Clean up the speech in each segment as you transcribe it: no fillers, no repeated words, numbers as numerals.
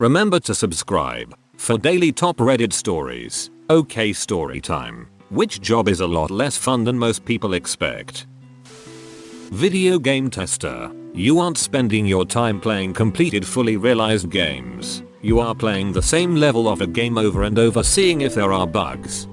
Remember to subscribe for daily top Reddit stories. Okay, story time. Which job is a lot less fun than most people expect? Video game tester. You aren't spending your time playing completed fully realized games. You are playing the same level of a game over and over, seeing if there are bugs.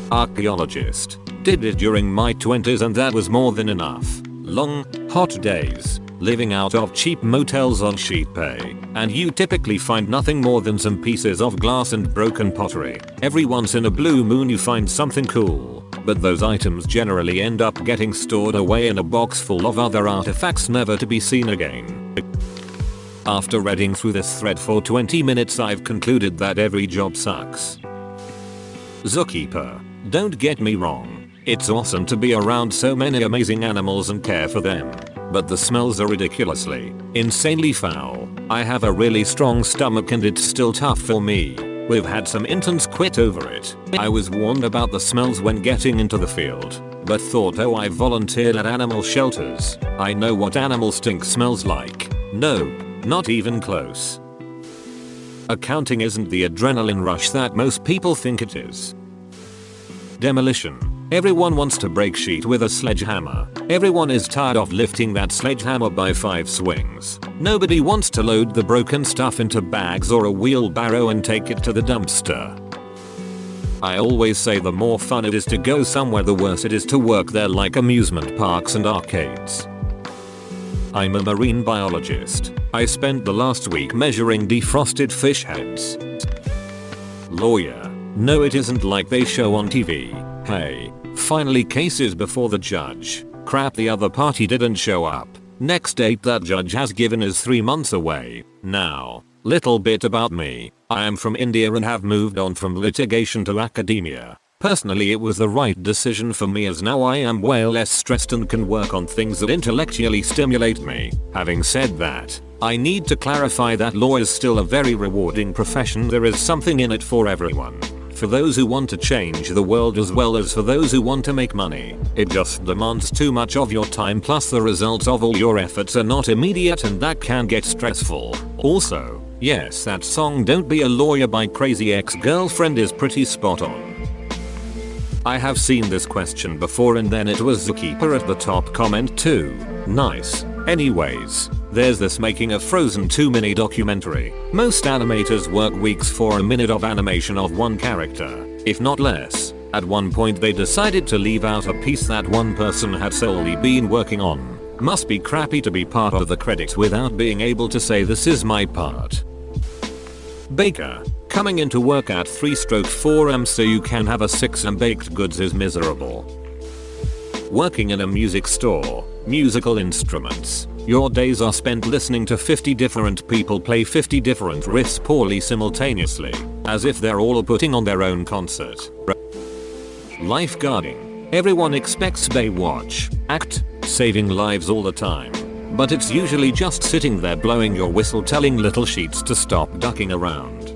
Archaeologist. Did it during my 20s and that was more than enough. Long, hot days, living out of cheap motels on sheet pay, and you typically find nothing more than some pieces of glass and broken pottery. Every once in a blue moon you find something cool, but those items generally end up getting stored away in a box full of other artifacts never to be seen again. After reading through this thread for 20 minutes, I've concluded that every job sucks. Zookeeper. Don't get me wrong, it's awesome to be around so many amazing animals and care for them, but the smells are ridiculously, insanely foul. I have a really strong stomach and it's still tough for me. We've had some interns quit over it. I was warned about the smells when getting into the field, but thought, oh, I volunteered at animal shelters, I know what animal stink smells like. Nope, not even close. Accounting isn't the adrenaline rush that most people think it is. Demolition. Everyone wants to break sheet with a sledgehammer. Everyone is tired of lifting that sledgehammer by 5 swings. Nobody wants to load the broken stuff into bags or a wheelbarrow and take it to the dumpster. I always say the more fun it is to go somewhere, the worse it is to work there, like amusement parks and arcades. I'm a marine biologist. I spent the last week measuring defrosted fish heads. Lawyer. No, it isn't like they show on TV. Hey, finally cases before the judge. Crap, the other party didn't show up. Next date that judge has given is 3 months away. Now, little bit about me. I am from India and have moved on from litigation to academia. Personally, it was the right decision for me, as now I am way less stressed and can work on things that intellectually stimulate me. Having said that, I need to clarify that law is still a very rewarding profession. There is something in it for everyone. For those who want to change the world as well as for those who want to make money. It just demands too much of your time, plus the results of all your efforts are not immediate, and that can get stressful. Also, yes, that song Don't Be a Lawyer by Crazy Ex-Girlfriend is pretty spot on. I have seen this question before, and then it was Zookeeper at the top comment too. Nice. Anyways, there's this Making a Frozen 2 mini documentary. Most animators work weeks for a minute of animation of one character, if not less. At one point they decided to leave out a piece that one person had solely been working on. Must be crappy to be part of the credits without being able to say this is my part. Baker. Coming into work at 3/4 am so you can have a 6 am baked goods is miserable. Working in a music store. Musical instruments. Your days are spent listening to 50 different people play 50 different riffs poorly simultaneously, as if they're all putting on their own concert. Lifeguarding. Everyone expects Baywatch act, saving lives all the time. But it's usually just sitting there blowing your whistle, telling little sheets to stop ducking around.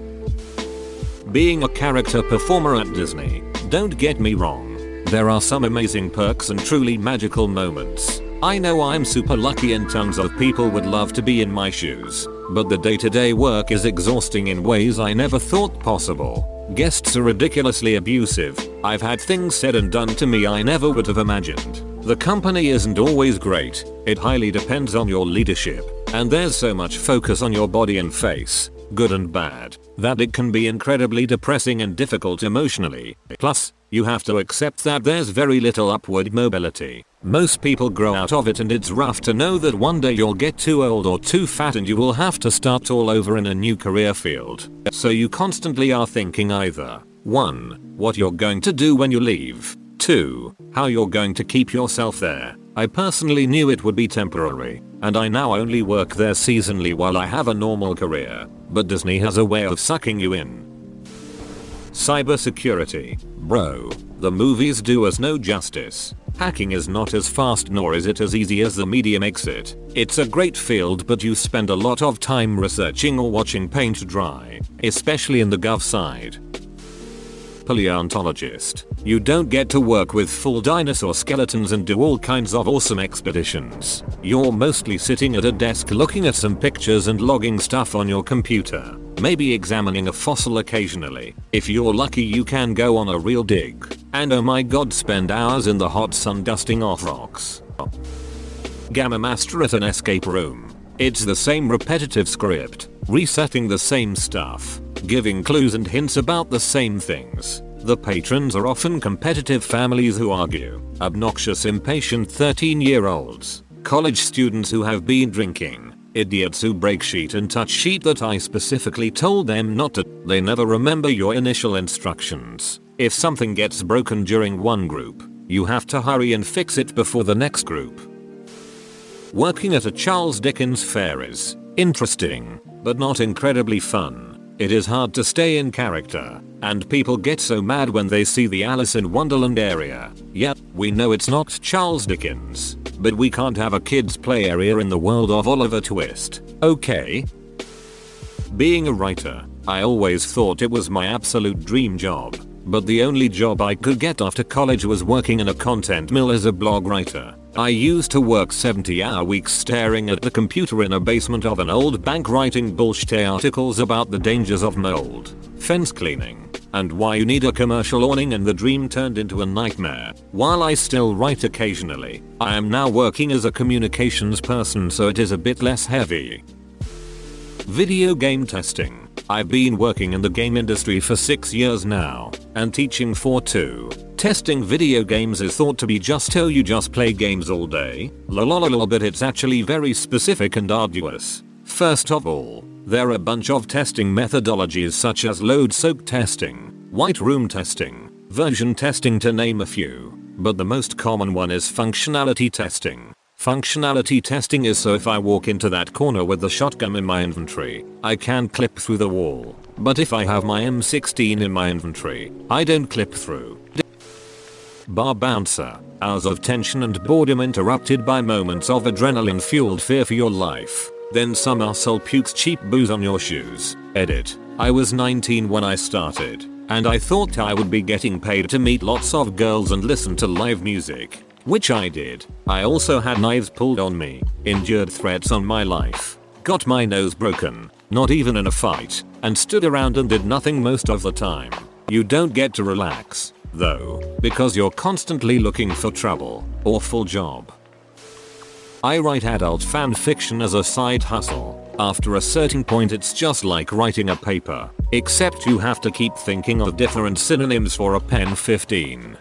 Being a character performer at Disney. Don't get me wrong. There are some amazing perks and truly magical moments. I know I'm super lucky and tons of people would love to be in my shoes, but the day-to-day work is exhausting in ways I never thought possible. Guests are ridiculously abusive. I've had things said and done to me I never would have imagined. The company isn't always great. It highly depends on your leadership, and there's so much focus on your body and face, good and bad, that it can be incredibly depressing and difficult emotionally. Plus, you have to accept that there's very little upward mobility. Most people grow out of it, and it's rough to know that one day you'll get too old or too fat and you will have to start all over in a new career field. So you constantly are thinking either 1. What you're going to do when you leave. 2. How you're going to keep yourself there. I personally knew it would be temporary, and I now only work there seasonally while I have a normal career, but Disney has a way of sucking you in. Cybersecurity. Bro, the movies do us no justice. Hacking is not as fast nor is it as easy as the media makes it. It's a great field, but you spend a lot of time researching or watching paint dry, especially in the gov side. paleontologist. You don't get to work with full dinosaur skeletons and do all kinds of awesome expeditions. You're mostly sitting at a desk looking at some pictures and logging stuff on your computer. Maybe examining a fossil occasionally. If you're lucky you can go on a real dig. And oh my god, spend hours in the hot sun dusting off rocks. Gamma Master at an escape room. It's the same repetitive script, resetting the same stuff, giving clues and hints about the same things. The patrons are often competitive families who argue, obnoxious impatient 13-year-olds, college students who have been drinking, idiots who break sheet and touch sheet that I specifically told them not to. They never remember your initial instructions. If something gets broken during one group, you have to hurry and fix it before the next group. Working at a Charles Dickens fair is interesting, but not incredibly fun. It is hard to stay in character, and people get so mad when they see the Alice in Wonderland area. Yep, we know it's not Charles Dickens, but we can't have a kids play area in the world of Oliver Twist, okay? Being a writer, I always thought it was my absolute dream job, but the only job I could get after college was working in a content mill as a blog writer. I used to work 70-hour weeks staring at the computer in a basement of an old bank writing bullshit articles about the dangers of mold, fence cleaning, and why you need a commercial awning, and the dream turned into a nightmare. While I still write occasionally, I am now working as a communications person, so it is a bit less heavy. Video game testing. I've been working in the game industry for 6 years now, and teaching for 2. Testing video games is thought to be just how you just play games all day, lol, but it's actually very specific and arduous. First of all, there are a bunch of testing methodologies such as load soak testing, white room testing, version testing to name a few, but the most common one is functionality testing. Functionality testing is so if I walk into that corner with the shotgun in my inventory, I can clip through the wall, but if I have my M16 in my inventory, I don't clip through. Bar bouncer. Hours of tension and boredom interrupted by moments of adrenaline fueled fear for your life. Then some arsehole pukes cheap booze on your shoes. Edit. I was 19 when I started, and I thought I would be getting paid to meet lots of girls and listen to live music. Which I did. I also had knives pulled on me, endured threats on my life, got my nose broken, not even in a fight, and stood around and did nothing most of the time. You don't get to relax, though, because you're constantly looking for trouble. Awful job. I write adult fan fiction as a side hustle. After a certain point it's just like writing a paper, except you have to keep thinking of different synonyms for a pen 15.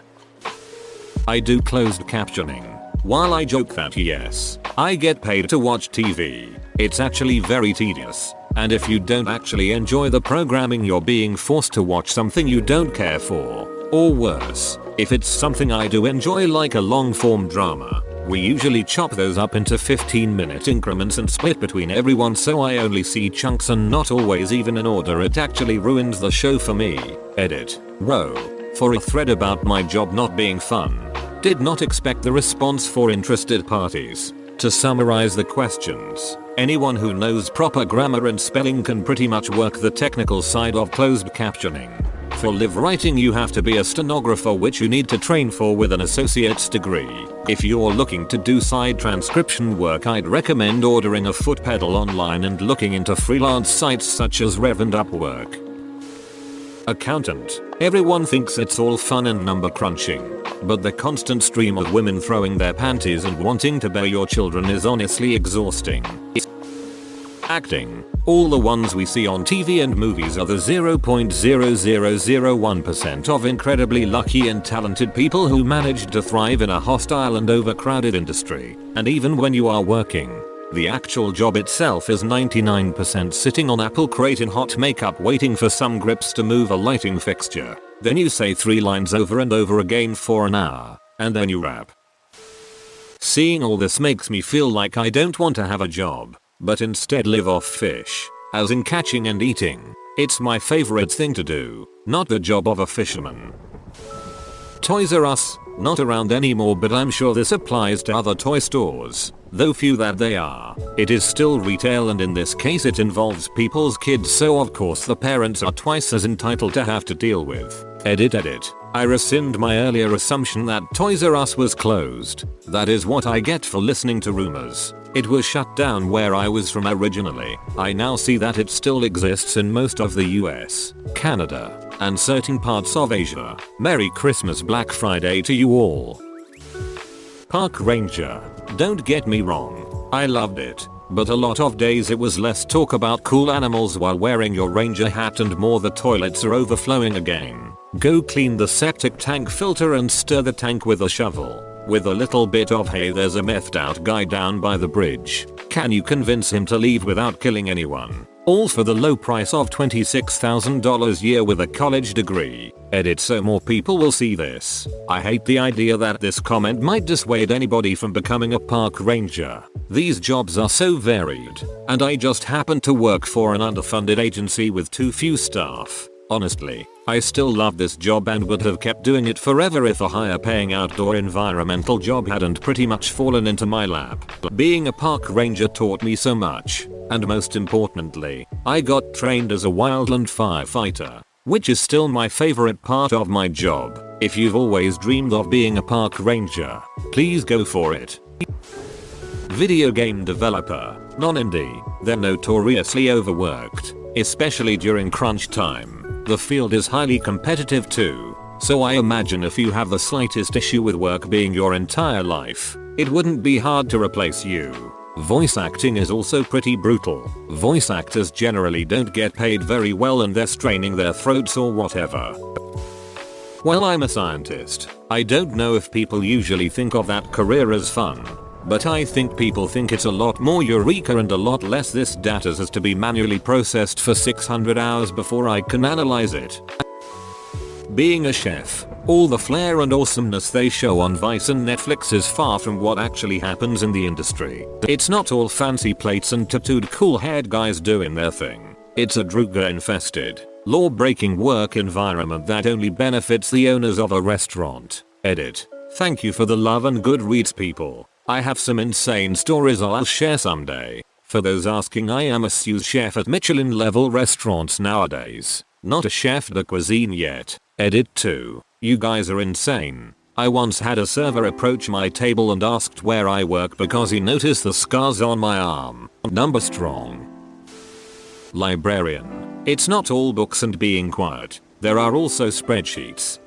I do closed captioning. While I joke that yes, I get paid to watch TV, it's actually very tedious. And if you don't actually enjoy the programming, you're being forced to watch something you don't care for. Or worse, if it's something I do enjoy like a long form drama, we usually chop those up into 15-minute increments and split between everyone, so I only see chunks and not always even in order. It actually ruins the show for me. Edit. Row. For a thread about my job not being fun. Did not expect the response for interested parties. To summarize the questions, anyone who knows proper grammar and spelling can pretty much work the technical side of closed captioning. For live writing you have to be a stenographer, which you need to train for with an associate's degree. If you're looking to do side transcription work, I'd recommend ordering a foot pedal online and looking into freelance sites such as Rev and Upwork. Accountant. Everyone thinks it's all fun and number crunching, but the constant stream of women throwing their panties and wanting to bear your children is honestly exhausting. Acting. All the ones we see on TV and movies are the 0.0001% of incredibly lucky and talented people who manage to thrive in a hostile and overcrowded industry. And even when you are working, the actual job itself is 99% sitting on apple crate in hot makeup waiting for some grips to move a lighting fixture. Then you say 3 lines over and over again for an hour, and then you rap. Seeing all this makes me feel like I don't want to have a job, but instead live off fish, as in catching and eating. It's my favorite thing to do, not the job of a fisherman. Toys R Us, not around anymore, but I'm sure this applies to other toy stores. Though few that they are, it is still retail, and in this case it involves people's kids, so of course the parents are twice as entitled to have to deal with Edit. I rescind my earlier assumption that Toys R Us was closed. That is what I get for listening to rumors. It was shut down where I was from originally. I now see that it still exists in most of the US, Canada, and certain parts of Asia. Merry Christmas, Black Friday to you all. Park Ranger. Don't get me wrong. I loved it. But a lot of days it was less talk about cool animals while wearing your ranger hat and more the toilets are overflowing again. Go clean the septic tank filter and stir the tank with a shovel. With a little bit of hey, there's a methed out guy down by the bridge. Can you convince him to leave without killing anyone? All for the low price of $26,000 a year with a college degree. Edit so more people will see this. I hate the idea that this comment might dissuade anybody from becoming a park ranger. These jobs are so varied, and I just happen to work for an underfunded agency with too few staff. Honestly, I still love this job and would have kept doing it forever if a higher paying outdoor environmental job hadn't pretty much fallen into my lap. Being a park ranger taught me so much, and most importantly, I got trained as a wildland firefighter, which is still my favorite part of my job. If you've always dreamed of being a park ranger, please go for it. Video game developer, non-indie. They're notoriously overworked, especially during crunch time. The field is highly competitive too, so I imagine if you have the slightest issue with work being your entire life, it wouldn't be hard to replace you. Voice acting is also pretty brutal. Voice actors generally don't get paid very well and they're straining their throats or whatever. Well, I'm a scientist. I don't know if people usually think of that career as fun, but I think people think it's a lot more eureka and a lot less this data has to be manually processed for 600 hours before I can analyze it. Being a chef, all the flair and awesomeness they show on Vice and Netflix is far from what actually happens in the industry. It's not all fancy plates and tattooed cool haired guys doing their thing. It's a druga infested, law-breaking work environment that only benefits the owners of a restaurant. Edit. Thank you for the love and good reads, people. I have some insane stories I'll share someday. For those asking, I am a sous chef at Michelin level restaurants nowadays. Not a chef de cuisine yet. Edit 2. You guys are insane. I once had a server approach my table and asked where I work because he noticed the scars on my arm. Number strong. Librarian. It's not all books and being quiet. There are also spreadsheets.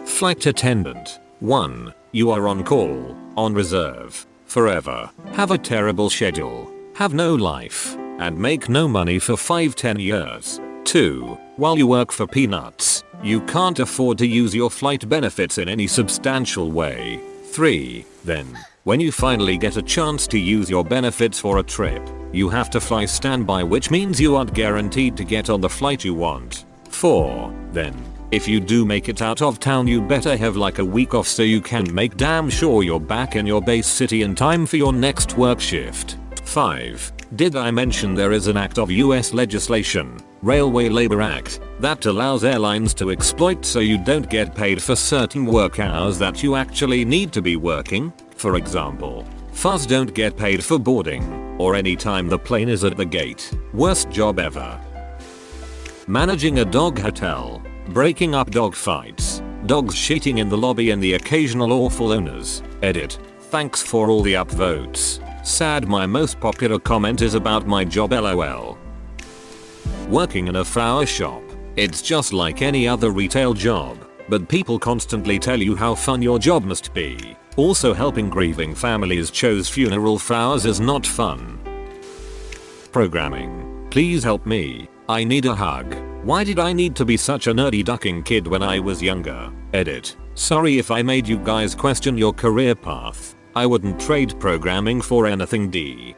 Flight attendant. 1. You are on call, on reserve, forever, have a terrible schedule, have no life, and make no money for 5-10 years. 2. While you work for peanuts, you can't afford to use your flight benefits in any substantial way. 3. Then, when you finally get a chance to use your benefits for a trip, you have to fly standby, which means you aren't guaranteed to get on the flight you want. 4. Then, if you do make it out of town, you better have like a week off so you can make damn sure you're back in your base city in time for your next work shift. 5. Did I mention there is an act of US legislation, Railway Labor Act, that allows airlines to exploit so you don't get paid for certain work hours that you actually need to be working? For example, FAs don't get paid for boarding, or any time the plane is at the gate. Worst job ever. Managing a dog hotel. Breaking up dog fights, dogs shitting in the lobby and the occasional awful owners. Edit. Thanks for all the upvotes. Sad my most popular comment is about my job, lol. Working in a flower shop. It's just like any other retail job, but people constantly tell you how fun your job must be. Also, helping grieving families choose funeral flowers is not fun. Programming. Please help me. I need a hug. Why did I need to be such a nerdy ducking kid when I was younger? Edit. Sorry if I made you guys question your career path. I wouldn't trade programming for anything.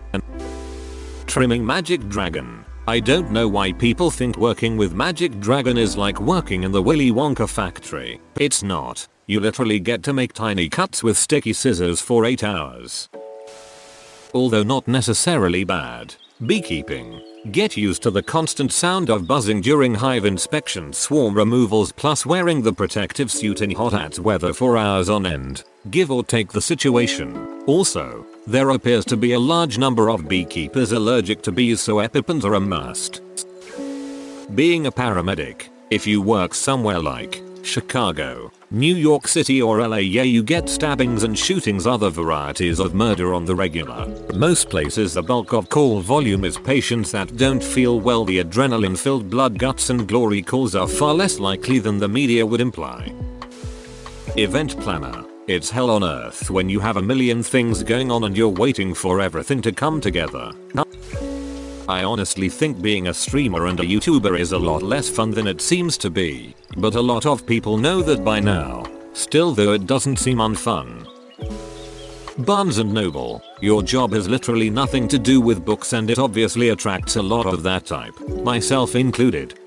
Trimming Magic Dragon. I don't know why people think working with Magic Dragon is like working in the Willy Wonka factory. It's not. You literally get to make tiny cuts with sticky scissors for 8 hours. Although not necessarily bad. Beekeeping. Get used to the constant sound of buzzing during hive inspections, swarm removals, plus wearing the protective suit in hot ass weather for hours on end, give or take the situation. Also, there appears to be a large number of beekeepers allergic to bees, so EpiPens are a must. Being a paramedic. If you work somewhere like Chicago, New York City or LA, yeah, you get stabbings and shootings, other varieties of murder on the regular. Most places the bulk of call volume is patients that don't feel well. The adrenaline-filled blood, guts and glory calls are far less likely than the media would imply. Event planner. It's hell on earth when you have a million things going on and you're waiting for everything to come together. I honestly think being a streamer and a YouTuber is a lot less fun than it seems to be, but a lot of people know that by now. Still, though, it doesn't seem unfun. Barnes & Noble. Your job has literally nothing to do with books and it obviously attracts a lot of that type, myself included.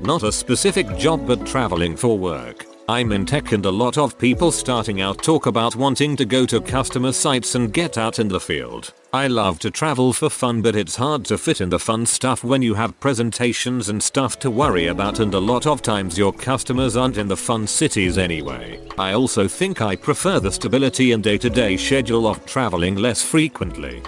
Not a specific job but traveling for work. I'm in tech and a lot of people starting out talk about wanting to go to customer sites and get out in the field. I love to travel for fun, but it's hard to fit in the fun stuff when you have presentations and stuff to worry about, and a lot of times your customers aren't in the fun cities anyway. I also think I prefer the stability and day-to-day schedule of traveling less frequently.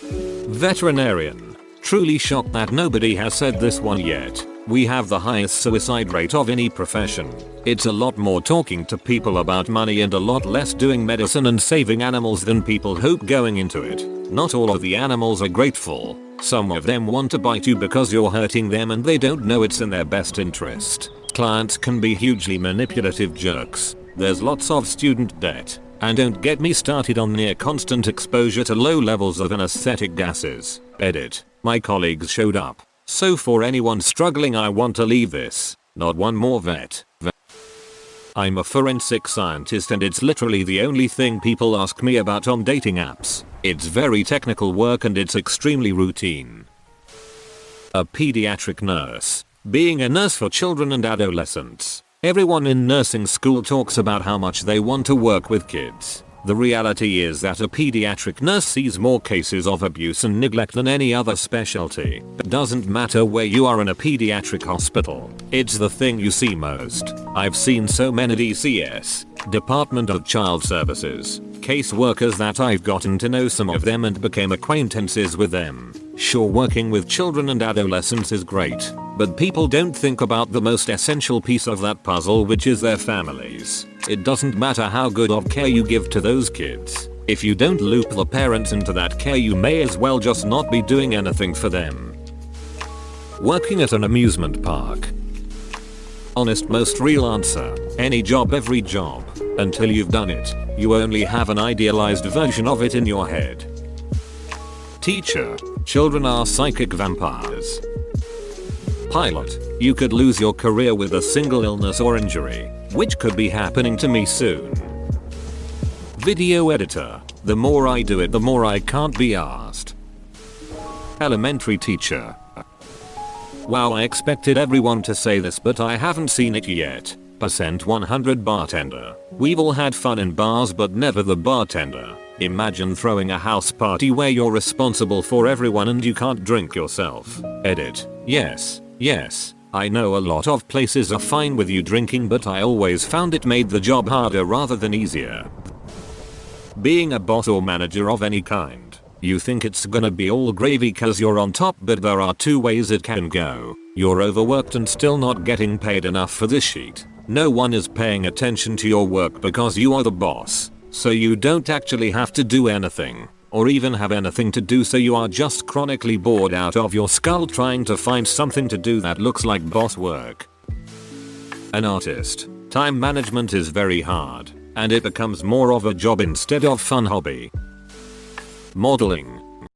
Veterinarian. Truly shocked that nobody has said this one yet. We have the highest suicide rate of any profession. It's a lot more talking to people about money and a lot less doing medicine and saving animals than people hope going into it. Not all of the animals are grateful. Some of them want to bite you because you're hurting them and they don't know it's in their best interest. Clients can be hugely manipulative jerks. There's lots of student debt. And don't get me started on near constant exposure to low levels of anesthetic gases. Edit. My colleagues showed up. So for anyone struggling, I want to leave this. Not one more vet. I'm a forensic scientist and it's literally the only thing people ask me about on dating apps. It's very technical work and it's extremely routine. A pediatric nurse. Being a nurse for children and adolescents. Everyone in nursing school talks about how much they want to work with kids. The reality is that a pediatric nurse sees more cases of abuse and neglect than any other specialty. It doesn't matter where you are in a pediatric hospital. It's the thing you see most. I've seen so many DCS, Department of Child Services, case workers that I've gotten to know some of them and became acquaintances with them. Sure, working with children and adolescents is great, but people don't think about the most essential piece of that puzzle, which is their families. It doesn't matter how good of care you give to those kids. If you don't loop the parents into that care, you may as well just not be doing anything for them. Working at an amusement park. Honest, most real answer. Any job, every job. Until you've done it, you only have an idealized version of it in your head. Teacher. Children are psychic vampires. Pilot. You could lose your career with a single illness or injury, which could be happening to me soon. Video editor. The more I do it, the more I can't be asked. Elementary teacher. Wow, I expected everyone to say this, but I haven't seen it yet. %100 bartender. We've all had fun in bars, but never the bartender. Imagine throwing a house party where you're responsible for everyone and you can't drink yourself. Edit. Yes. I know a lot of places are fine with you drinking, but I always found it made the job harder rather than easier. Being a boss or manager of any kind. You think it's gonna be all gravy cause you're on top, but there are two ways it can go. You're overworked and still not getting paid enough for this sheet. No one is paying attention to your work because you are the boss. So you don't actually have to do anything, or even have anything to do, so you are just chronically bored out of your skull trying to find something to do that looks like boss work. An artist. Time management is very hard, and it becomes more of a job instead of fun hobby. Modeling.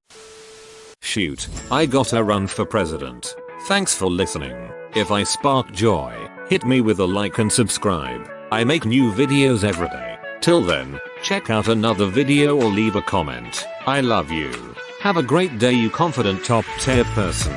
Shoot, I gotta run for president. Thanks for listening. If I spark joy, hit me with a like and subscribe. I make new videos every day. Till then, check out another video or leave a comment. I love you. Have a great day, you confident top tier person.